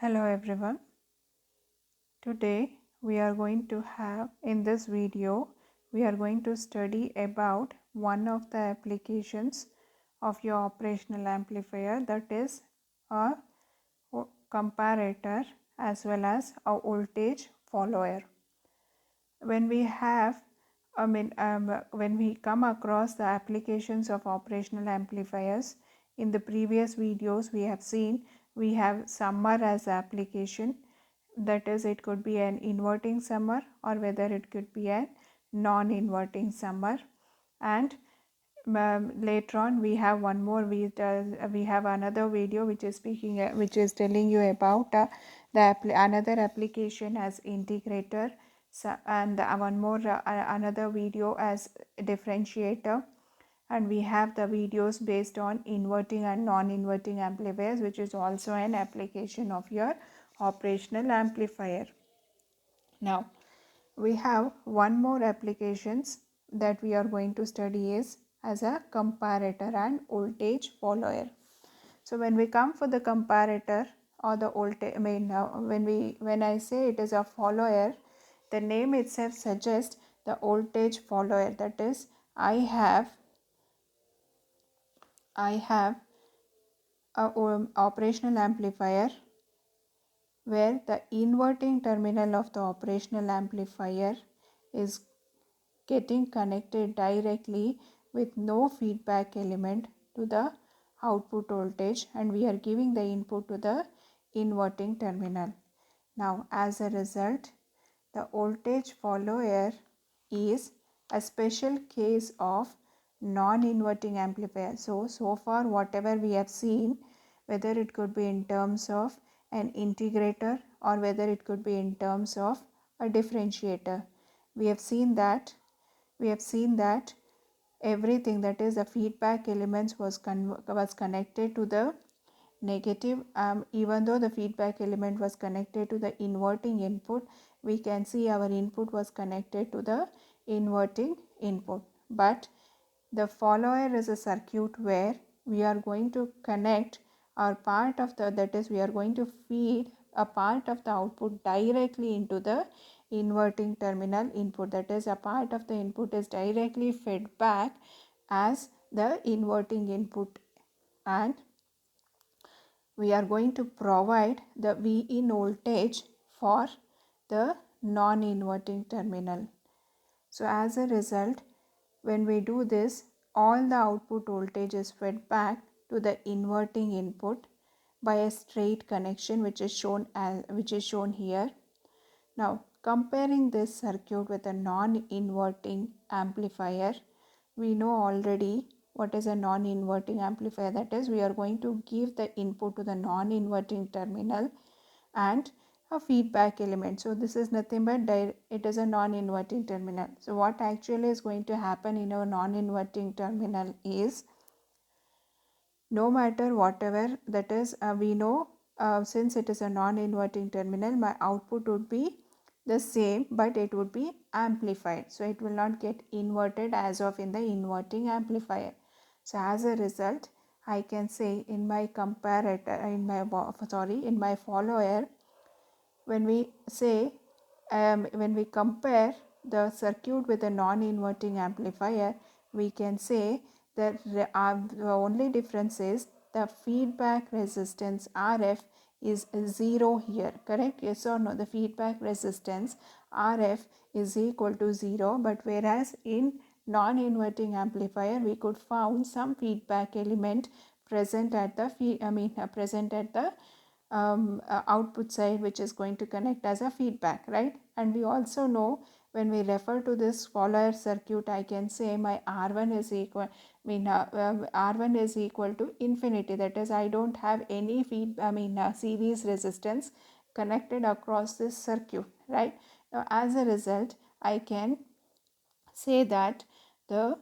Hello everyone. Today we are going to have in this video we are going to study about one of the applications of your operational amplifier, that is a comparator as well as a voltage follower. When we have when we come across the applications of operational amplifiers, in the previous videos we have seen we have summer as application, that is it could be an inverting summer or whether it could be a non-inverting summer, and later on we have one more we have another video which is which is telling you about another application as integrator, and one more another video as differentiator, and we have the videos based on inverting and non-inverting amplifiers, which is also an application of your operational amplifier. Now we have one more applications that we are going to study is as a comparator and voltage follower. So when we come for the comparator or the voltage, when I say it is a follower, the name itself suggests the voltage follower. That is, I have a operational amplifier where the inverting terminal of the operational amplifier is getting connected directly with no feedback element to the output voltage, and we are giving the input to the inverting terminal. Now as a result, the voltage follower is a special case of non-inverting amplifier. So far whatever we have seen, whether it could be in terms of an integrator or whether it could be in terms of a differentiator, we have seen that everything, that is the feedback elements was connected to the negative, even though the feedback element was connected to the inverting input, we can see our input was connected to the inverting input. But the follower is a circuit where we are going to connect our part of the, that is we are going to feed a part of the output directly into the inverting terminal input, that is a part of the input is directly fed back as the inverting input, and we are going to provide the V in voltage for the non-inverting terminal. So as a result, when we do this, all the output voltage is fed back to the inverting input by a straight connection which is shown here. Now comparing this circuit with a non-inverting amplifier, we know already what is a non-inverting amplifier. That is, we are going to give the input to the non-inverting terminal and a feedback element. So this is nothing but it is a non-inverting terminal. So what actually is going to happen in our non-inverting terminal is, no matter whatever, that is we know since it is a non-inverting terminal, my output would be the same but it would be amplified, so it will not get inverted as of in the inverting amplifier. So as a result, I can say in my comparator, in my follower, when we say when we compare the circuit with a non-inverting amplifier, we can say that the only difference is the feedback resistance RF is 0 here, correct? Yes or no? The feedback resistance RF is equal to 0, but whereas in non-inverting amplifier we could found some feedback element present at the present at the output side, which is going to connect as a feedback, right? And we also know when we refer to this follower circuit, I can say my R1 is equal, R1 is equal to infinity. That is, I don't have any series resistance connected across this circuit, right? Now, as a result, I can say that the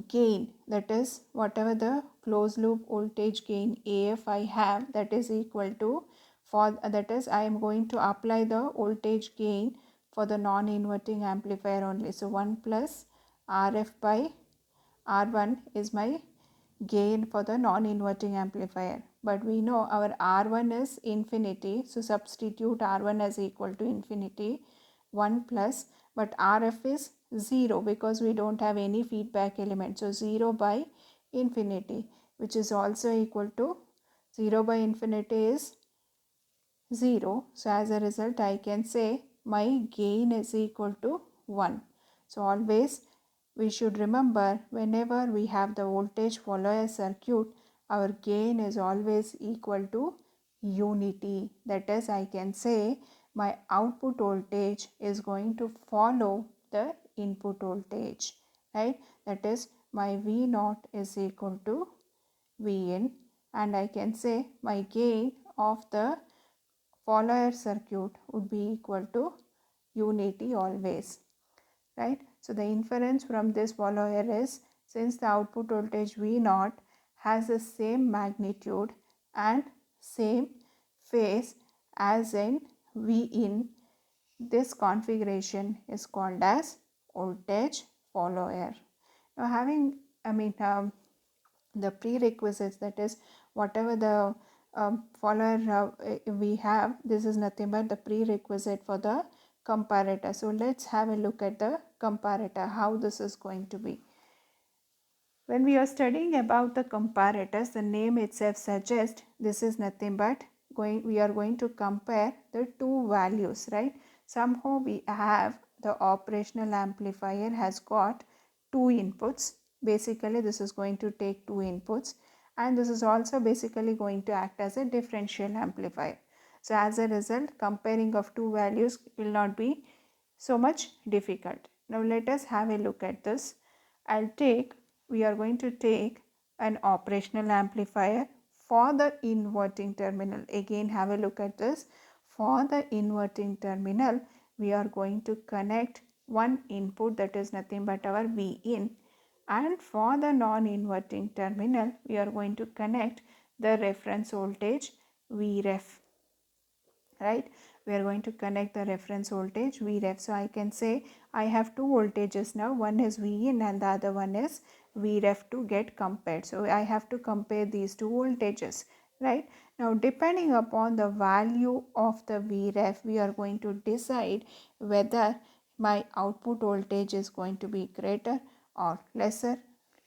gain, that is whatever the closed loop voltage gain AF I have, that is equal to, for that is I am going to apply the voltage gain for the non-inverting amplifier only. So 1 plus RF by R1 is my gain for the non-inverting amplifier. but we know our R1 is infinity, so substitute R1 as equal to infinity 1 plus, but RF is 0 because we don't have any feedback element, so 0 by infinity, which is also equal to 0 by infinity is 0. So as a result I can say my gain is equal to 1. So always we should remember, whenever we have the voltage follower circuit, our gain is always equal to unity. That is, I can say my output voltage is going to follow the input voltage, right? That is, my V naught is equal to Vin, and I can say my gain of the follower circuit would be equal to unity always, right? So the inference from this follower is, since the output voltage V naught has the same magnitude and same phase as in V in, this configuration is called as voltage follower. Now having, the prerequisites, that is whatever the follower we have, this is nothing but the prerequisite for the comparator. So let's have a look at the comparator, how this is going to be. When we are studying about the comparators, the name itself suggests this is nothing but we are going to compare the two values, right? Somehow we have the operational amplifier has got two inputs. Basically this is going to take two inputs, and this is also basically going to act as a differential amplifier. So as a result, comparing of two values will not be so much difficult. Now let us have a look at this. We are going to take an operational amplifier for the inverting terminal. Again, have a look at this. For the inverting terminal, we are going to connect one input, that is nothing but our V in, and for the non-inverting terminal, we are going to connect the reference voltage Vref, right? We are going to connect the reference voltage Vref. So I can say I have two voltages now, one is V in and the other one is Vref to get compared. So I have to compare these two voltages, right? Now depending upon the value of the Vref, we are going to decide whether my output voltage is going to be greater or lesser,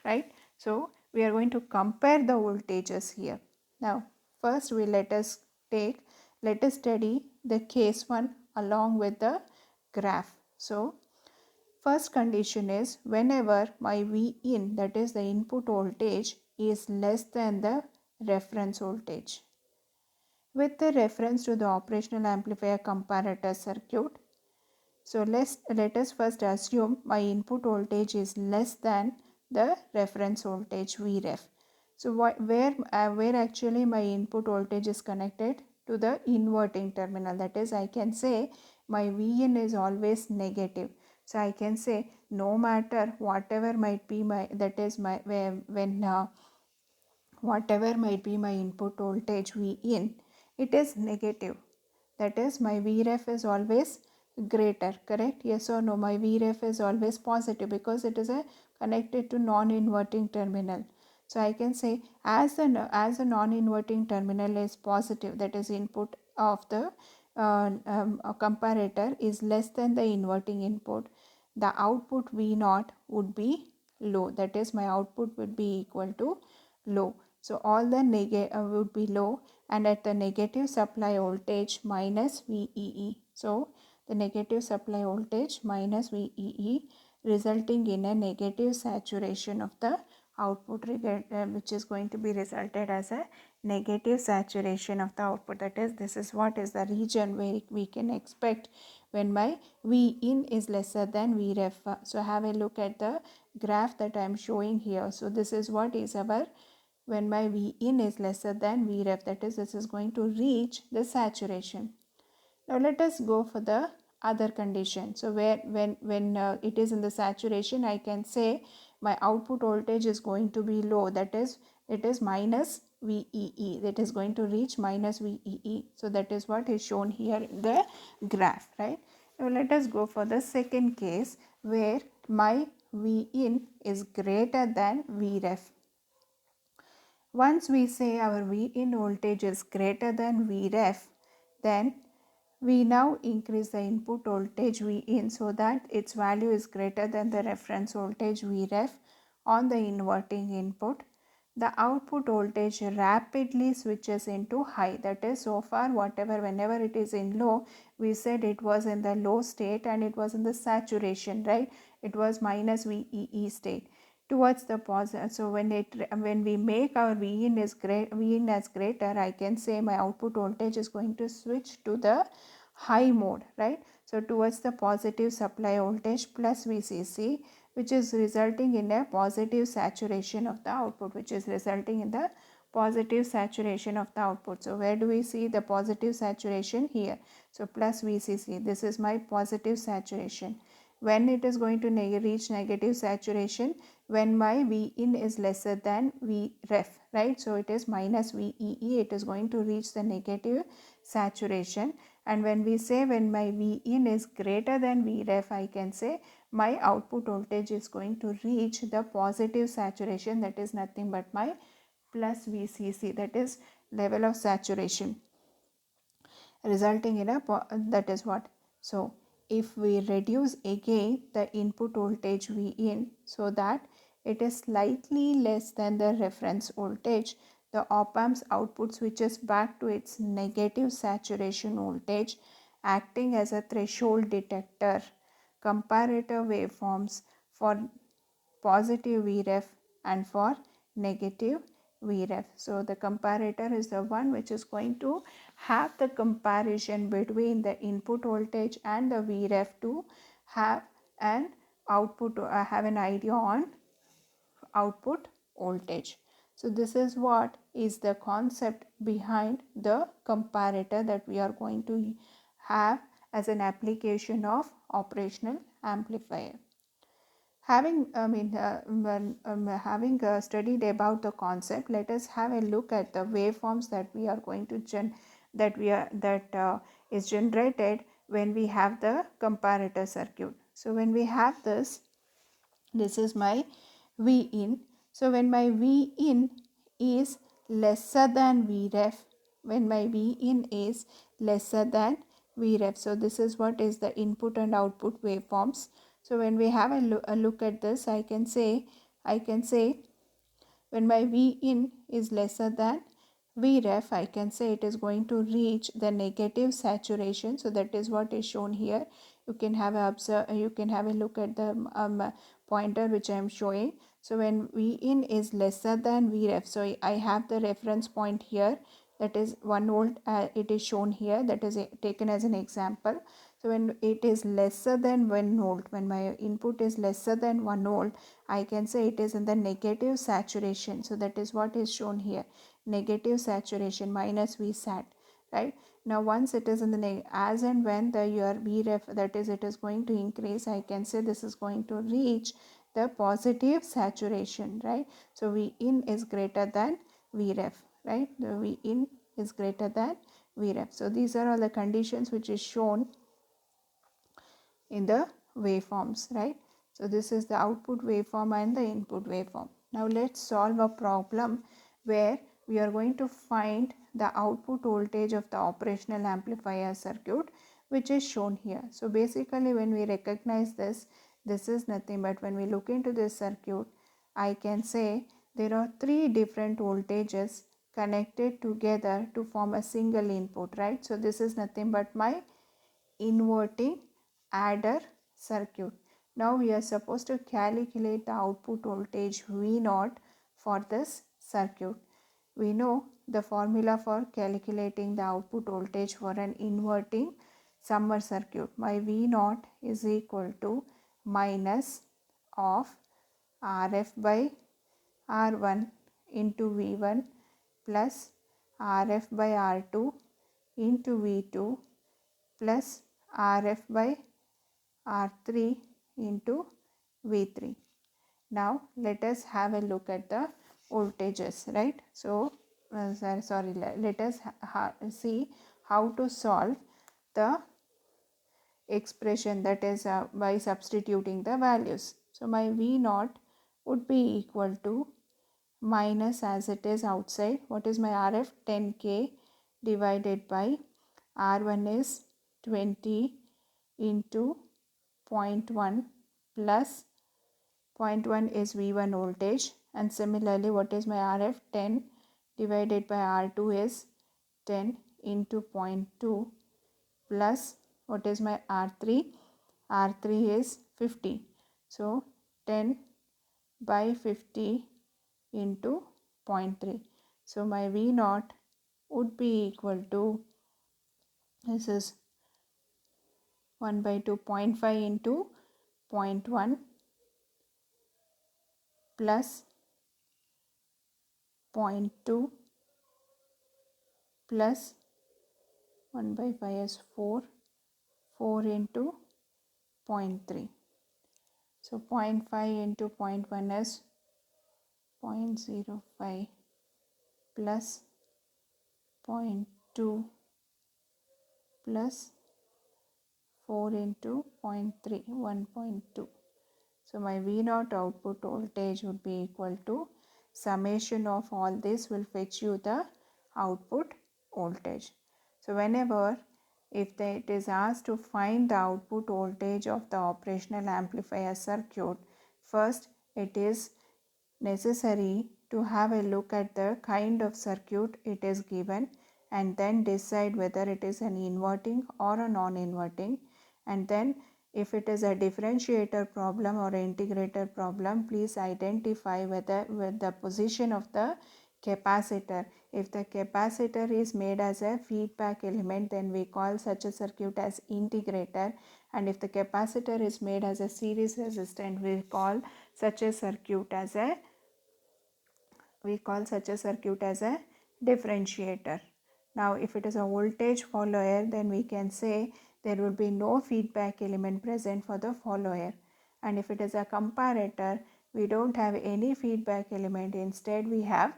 right? So we are going to compare the voltages here. Now first let us study the case 1 along with the graph. So first condition is, whenever my V in, that is the input voltage, is less than the reference voltage. With the reference to the operational amplifier comparator circuit, so let us first assume my input voltage is less than the reference voltage Vref. So where actually my input voltage is connected to the inverting terminal, that is, I can say my Vin is always negative. So I can say no matter whatever might be my, that is my whatever might be my input voltage V in, it is negative. That is, my Vref is always greater, correct? Yes or no? My Vref is always positive because it is connected to non-inverting terminal. So I can say as a non-inverting terminal is positive, that is input of the comparator is less than the inverting input, the output V naught would be low. That is, my output would be equal to low. So all the would be low, and at the negative supply voltage minus VEE. So the negative supply voltage minus VEE, resulting in a negative saturation of the output, which is going to be resulted as a negative saturation of the output. That is, this is what is the region where we can expect when my V in is lesser than Vref. So have a look at the graph that I am showing here. So this is what is our, when my V in is lesser than Vref, that is, this is going to reach the saturation. Now let us go for the other condition. So when it is in the saturation, I can say my output voltage is going to be low, that is, it is minus VEE, that is going to reach minus VEE. So that is what is shown here in the graph, right? Now let us go for the second case where my V in is greater than Vref. Once we say our V in voltage is greater than Vref, then we now increase the input voltage V in so that its value is greater than the reference voltage Vref on the inverting input. The output voltage rapidly switches into high. That is, so far whenever it is in low, we said it was in the low state and it was in the saturation, right? It was minus VEE state towards the positive. So when we make our V in as greater, I can say my output voltage is going to switch to the high mode, right? So towards the positive supply voltage plus VCC, which is resulting in a positive saturation of the output, which is resulting in the positive saturation of the output. So where do we see the positive saturation? Here. So plus VCC, this is my positive saturation. When it is going to reach negative saturation, when my V in is lesser than Vref, right? So it is minus VEE, it is going to reach the negative saturation. And when we say when my V in is greater than Vref, I can say my output voltage is going to reach the positive saturation, that is nothing but my plus VCC, that is level of saturation, resulting in a that is what. So if we reduce again the input voltage V in so that it is slightly less than the reference voltage, the op-amp's output switches back to its negative saturation voltage, acting as a threshold detector. Comparator waveforms for positive Vref and for negative Vref. So the comparator is the one which is going to have the comparison between the input voltage and the Vref to have an output, have an idea on output voltage. So this is what is the concept behind the comparator that we are going to have as an application of operational amplifier. Having studied about the concept, let us have a look at the waveforms that we are going to is generated when we have the comparator circuit. So when we have this is my V in. So when my V in is lesser than Vref, when my V in is lesser than Vref, so this is what is the input and output waveforms. So when we have a look at this, I can say when my V in is lesser than Vref, I can say it is going to reach the negative saturation. So that is what is shown here. You can have a look at the pointer which I am showing. So when V in is lesser than Vref, so I have the reference point here, that is 1 volt. It is shown here, that is taken as an example. So when it is lesser than 1 volt, when my input is lesser than 1 volt, I can say it is in the negative saturation. So that is what is shown here, negative saturation minus V sat, right? Now once it is in the as and when the your Vref, that is it is going to increase, I can say this is going to reach the positive saturation, right? So V in is greater than Vref, right? The V in is greater than Vref. So these are all the conditions which is shown in the waveforms, right? So this is the output waveform and the input waveform. Now let's solve a problem where we are going to find the output voltage of the operational amplifier circuit, which is shown here. So basically when we recognize this is nothing but when we look into this circuit, I can say there are 3 different voltages connected together to form a single input, right? So this is nothing but my inverting adder circuit. Now we are supposed to calculate the output voltage V0 for this circuit. We know the formula for calculating the output voltage for an inverting summer circuit. My V0 is equal to minus of Rf by R1 into V1 plus Rf by R2 into V2 plus Rf by R3 into V3. Now let us have a look at the voltages, right? So let us see how to solve the expression, that is by substituting the values. So my V0 would be equal to minus as it is outside. What is my RF? 10K divided by R1 is 20 into 0.1 plus 0.1 is V1 voltage, and similarly what is my RF? 10 divided by R2 is 10 into 0.2 plus what is my R3? R3 is 50. So 10 by 50 into 0.3. So my V naught would be equal to, this is 1 by 2, 0.5 into 0.1 plus 0.2 plus 1 by 5 is 4, 4 into 0.3. So 0.5 into 0.1 is 0.05 plus 0.2 plus 4 into 0.3, 1.2. So my V naught output voltage would be equal to summation of all this will fetch you the output voltage. So whenever if it is asked to find the output voltage of the operational amplifier circuit, first it is necessary to have a look at the kind of circuit it is given and then decide whether it is an inverting or a non-inverting, and then if it is a differentiator problem or integrator problem, please identify whether with the position of the capacitor. If the capacitor is made as a feedback element, then we call such a circuit as integrator, and if the capacitor is made as a series resistant, we call such a circuit as a differentiator. Now if it is a voltage follower, then we can say there will be no feedback element present for the follower, and if it is a comparator, we don't have any feedback element. Instead we have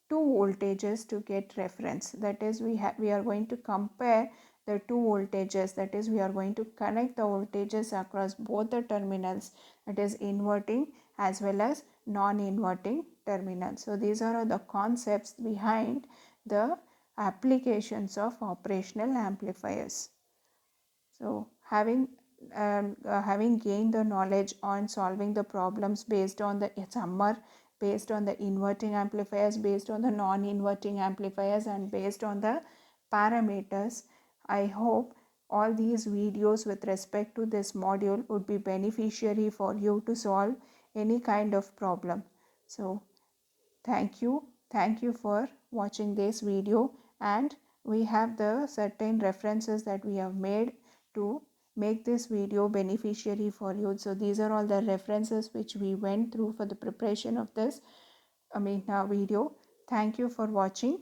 two voltages to get reference. That is, we are going to compare the two voltages. That is, we are going to connect the voltages across both the terminals, that is inverting as well as non-inverting terminal. So these are the concepts behind the applications of operational amplifiers. So having gained the knowledge on solving the problems based on the summer, based on the inverting amplifiers, based on the non-inverting amplifiers, and based on the parameters, I hope all these videos with respect to this module would be beneficiary for you to solve any kind of problem. So thank you for watching this video, and we have the certain references that we have made to make this video beneficiary for you. So these are all the references which we went through for the preparation of this video. Thank you for watching.